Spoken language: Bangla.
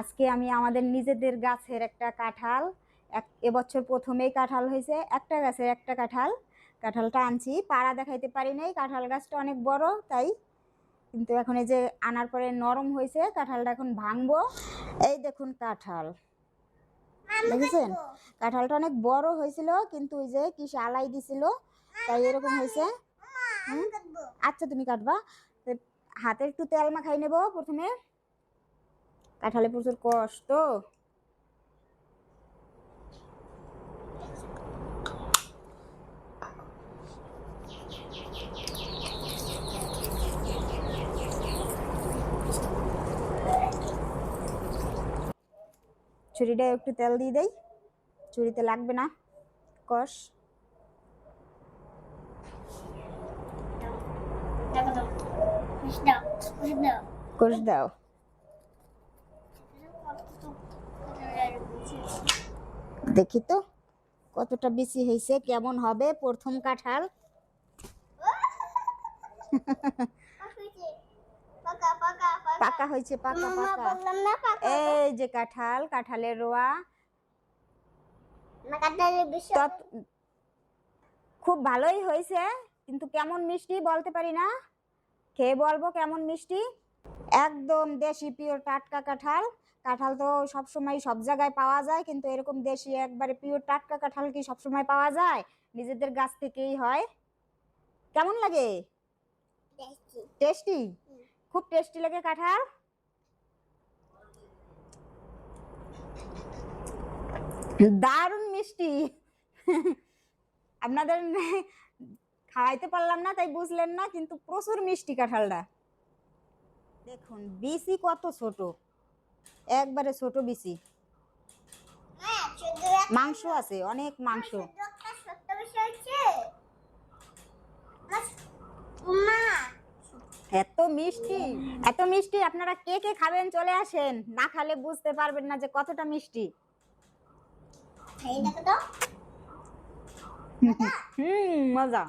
আজকে আমি আমাদের নিজেদের গাছের একটা কাঁঠাল, এবছর প্রথমেই কাঁঠাল হয়েছে, একটা গাছের একটা কাঁঠালটা আনছি। পাড়া দেখাইতে পারি নাই, কাঁঠাল গাছটা অনেক বড় তাই। কিন্তু এখন এই যে আনার পরে নরম হয়েছে, কাঁঠালটা এখন ভাঙবো। এই দেখুন কাঁঠাল, দেখেছেন? কাঁঠালটা অনেক বড় হয়েছিল, কিন্তু ওই যে কি আলাই দিছিল তাই এরকম হয়েছে। আচ্ছা তুমি কাটবা, হাতে একটু তেল মাখাই নেব প্রথমে। কাঁঠালে প্রচুর কষ্ট। ছুরিটা একটু তেল দিয়ে দেই, ছুরিতে লাগবে না। কষ কষ দাও। দেখি তো কতটা বেশি হয়েছে, কেমন হবে প্রথম কাঁঠাল। পাকা হয়েছে, পাকা পাকা। এই যে কাঁঠাল, কাঁঠালের রোয়া খুব ভালোই হয়েছে, কিন্তু কেমন মিষ্টি বলতে পারি না, খেয়ে বলবো কেমন মিষ্টি। একদম দেশি পিওর টাটকা কাঁঠাল। কাঁঠাল তো সবসময় সব জায়গায় পাওয়া যায়, কিন্তু এরকম দেশি একবারে পিওর টাটকা কাঁঠাল কি সবসময় পাওয়া যায়? নিজেদের গাছ থেকেই হয়। কেমন লাগে? টেস্টি, খুব টেস্টি লাগে কাঁঠাল। দারুণ মিষ্টি। আপনাদের খাওয়াইতে পারলাম না তাই বুঝলেন না, কিন্তু প্রচুর মিষ্টি কাঁঠালটা। দেখুন বিচি কত ছোট, একবারে ছোট বিচি। মাংস আছে, অনেক মাংস। এত মিষ্টি, এত মিষ্টি। আপনারা কে কে খাবেন চলে আসেন, না খালে বুঝতে পারবেন না যে কতটা মিষ্টি। মজা।